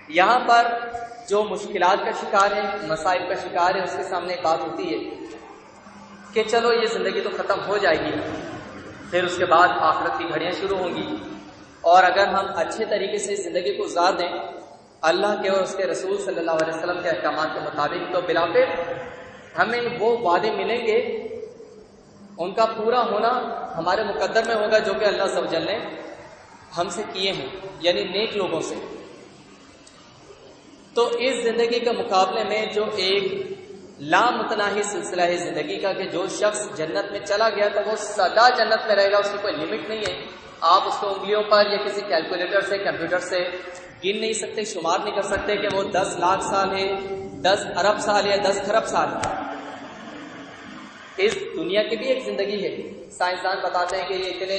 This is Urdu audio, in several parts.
یہاں پر جو مشکلات کا شکار ہے، مسائل کا شکار ہے، اس کے سامنے ایک بات ہوتی ہے کہ چلو یہ زندگی تو ختم ہو جائے گی، پھر اس کے بعد آخرت کی گھڑیاں شروع ہوں گی، اور اگر ہم اچھے طریقے سے زندگی کو گزار دیں اللہ کے اور اس کے رسول صلی اللہ علیہ وسلم کے احکامات کے مطابق، تو بلاخر ہمیں وہ وعدے ملیں گے، ان کا پورا ہونا ہمارے مقدر میں ہوگا جو کہ اللہ عز و جل نے ہم سے کیے ہیں، یعنی نیک لوگوں سے۔ تو اس زندگی کے مقابلے میں جو ایک لامتناہی سلسلہ ہے زندگی کا، کہ جو شخص جنت میں چلا گیا تو وہ سدا جنت میں رہے گا، اس کی کوئی لمٹ نہیں ہے، آپ اس کو انگلیوں پر یا کسی کیلکولیٹر سے، کمپیوٹر سے گن نہیں سکتے، شمار نہیں کر سکتے کہ وہ 10 لاکھ سال ہے، 10 ارب سال یا 10 کھرب سال ہے۔ اس دنیا کی بھی ایک زندگی ہے، سائنسدان بتاتے ہیں کہ یہ اتنے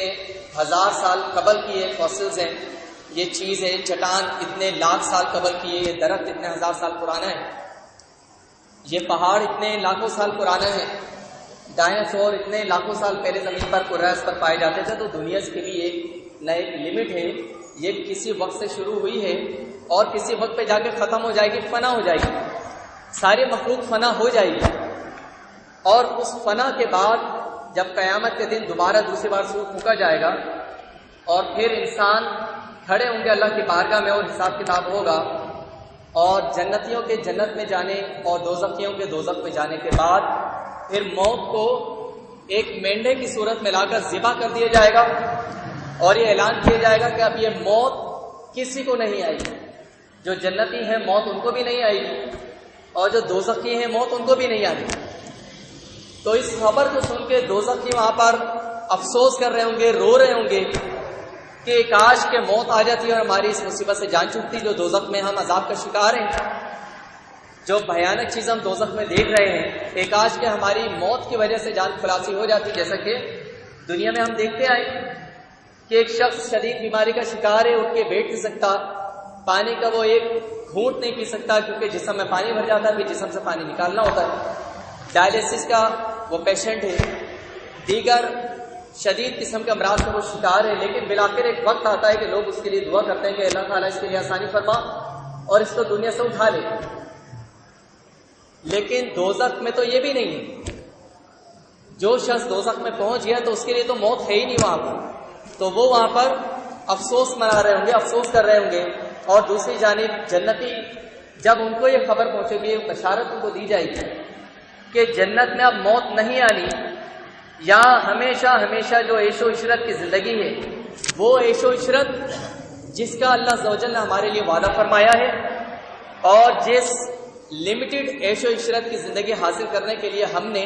ہزار سال قبل کی یہ فاسلز ہیں، یہ چیز ہے، چٹان اتنے لاکھ سال قبل کی ہے، یہ درخت اتنے ہزار سال پرانا ہے، یہ پہاڑ اتنے لاکھوں سال پرانا ہے، ڈائناسور اتنے لاکھوں سال پہلے زمین پر قرائز پر پائے جاتے تھے۔ تو دنیا کے بھی ایک نئے لمٹ ہے، یہ کسی وقت سے شروع ہوئی ہے اور کسی وقت پہ جا کے ختم ہو جائے گی، فنا ہو جائے گی، ساری مخلوق فنا ہو جائے گی، اور اس فنا کے بعد جب قیامت کے دن دوبارہ دوسری بار سور پھونکا جائے گا اور پھر انسان کھڑے ہوں گے اللہ کی بارگاہ میں اور حساب کتاب ہوگا، اور جنتیوں کے جنت میں جانے اور دوزخیوں کے دوزخ میں جانے کے بعد پھر موت کو ایک مینڈے کی صورت میں لا کر ذبح کر دیا جائے گا، اور یہ اعلان کیا جائے گا کہ اب یہ موت کسی کو نہیں آئے گی، جو جنتی ہیں موت ان کو بھی نہیں آئے گی، اور جو دوزخی ہیں موت ان کو بھی نہیں آئے گی۔ تو اس خبر کو سن کے دوزخی وہاں پر افسوس کر رہے ہوں گے، رو رہے ہوں گے کہ کاش کہ موت آ جاتی اور ہماری اس مصیبت سے جان چھوٹتی، جو دوزخ میں ہم عذاب کا شکار ہیں، جو بھیانک چیز ہم دوزخ میں دیکھ رہے ہیں، کہ کاش کہ ہماری موت کی وجہ سے جان خلاصی ہو جاتی، جیسا کہ دنیا میں ہم دیکھتے آئے کہ ایک شخص شدید بیماری کا شکار ہے، اٹھ کے بیٹھ نہیں سکتا، پانی کا وہ ایک گھونٹ نہیں پی سکتا کیونکہ جسم میں پانی بھر جاتا ہے، پھر جسم سے پانی نکالنا ہوتا ہے، ڈائلیسس کا وہ پیشنٹ ہے، دیگر شدید قسم کے امراض کا وہ شکار ہے، لیکن بالآخر ایک وقت آتا ہے کہ لوگ اس کے لیے دعا کرتے ہیں کہ اللہ تعالیٰ اس کے لیے آسانی فرما اور اس کو دنیا سے اٹھا لے۔ لیکن دوزخ میں تو یہ بھی نہیں ہے، جو شخص دوزخ میں پہنچ گیا تو اس کے لیے تو موت ہے ہی نہیں وہاں پر، تو وہ وہاں پر افسوس منا رہے ہوں گے، افسوس کر رہے ہوں گے، اور دوسری جانب جنتی جب ان کو یہ خبر پہنچے گی، بشارت ان کو دی جائے گی کہ جنت میں اب موت نہیں آنی، یا ہمیشہ ہمیشہ جو عیش و عشرت کی زندگی ہے، وہ عیش و عشرت جس کا اللہ عز و جل نے ہمارے لیے وعدہ فرمایا ہے، اور جس لمیٹڈ عیش و عشرت کی زندگی حاصل کرنے کے لیے ہم نے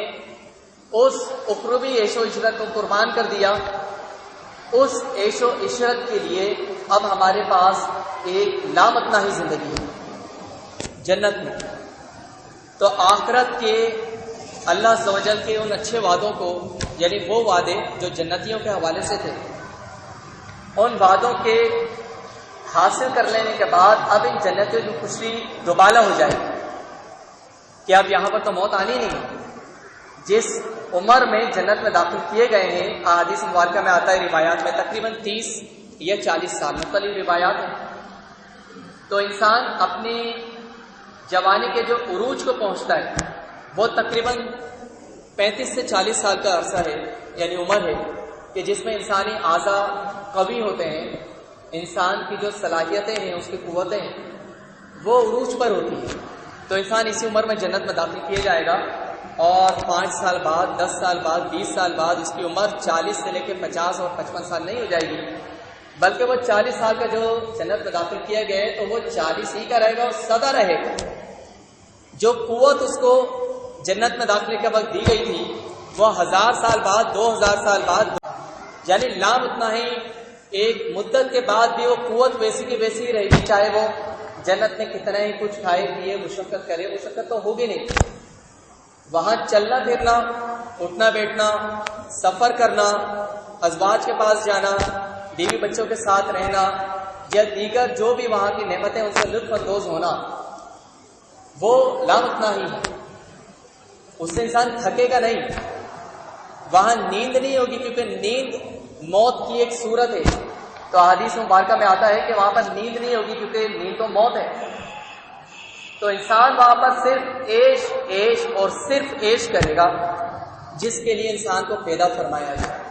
اس اخروی عیش و عشرت کو قربان کر دیا، اس عیش و عشرت کے لیے اب ہمارے پاس ایک لامتناہی زندگی ہے جنت میں۔ تو آخرت کے اللہ عز و جل کے ان اچھے وعدوں کو، یعنی وہ وعدے جو جنتیوں کے حوالے سے تھے، ان وعدوں کے حاصل کر لینے کے بعد اب ان جنتیوں کی خوشی دوبالا ہو جائے کہ اب یہاں پر تو موت آنی نہیں۔ جس عمر میں جنت میں داخل کیے گئے ہیں، احادیث مبارکہ میں آتا ہے، روایات میں تقریباً 30 یا 40 سال مختلف روایات ہیں، تو انسان اپنی جوانی کے جو عروج کو پہنچتا ہے وہ تقریباً 35 سے 40 سال کا عرصہ ہے، یعنی عمر ہے کہ جس میں انسانی اعضاء قوی ہوتے ہیں، انسان کی جو صلاحیتیں ہیں، اس کی قوتیں ہیں، وہ عروج پر ہوتی ہیں۔ تو انسان اسی عمر میں جنت میں داخل کیا جائے گا، اور 5 سال بعد، 10 سال بعد، 20 سال بعد اس کی عمر 40 سے لے کے 50 اور 55 سال نہیں ہو جائے گی، بلکہ وہ 40 سال کا جو جنت میں داخل کیا گیا ہے تو وہ 40 ہی کا رہے گا اور سدا رہے گا۔ جو قوت اس کو جنت میں داخلے کے وقت دی گئی تھی وہ 1000 سال بعد، 2000 سال بعد، یعنی لامتناہی ایک مدت کے بعد بھی وہ قوت ویسی کی ویسی ہی رہے گی، چاہے وہ جنت میں کتنا ہی کچھ کھائے پیے، مشقت کرے، مشقت تو ہوگی نہیں، وہاں چلنا پھرنا، اٹھنا بیٹھنا، سفر کرنا، ازواج کے پاس جانا، بیوی بچوں کے ساتھ رہنا، یا دیگر جو بھی وہاں کی نعمتیں ان سے لطف اندوز ہونا، وہ لامتناہی ہے، اس سے انسان تھکے گا نہیں۔ وہاں نیند نہیں ہوگی، کیونکہ نیند موت کی ایک صورت ہے، تو احادیث مبارکہ میں آتا ہے کہ وہاں پر نیند نہیں ہوگی کیونکہ نیند تو موت ہے. تو انسان وہاں پر صرف عیش اور صرف عیش کرے گا جس کے لیے انسان کو پیدا فرمایا جائے.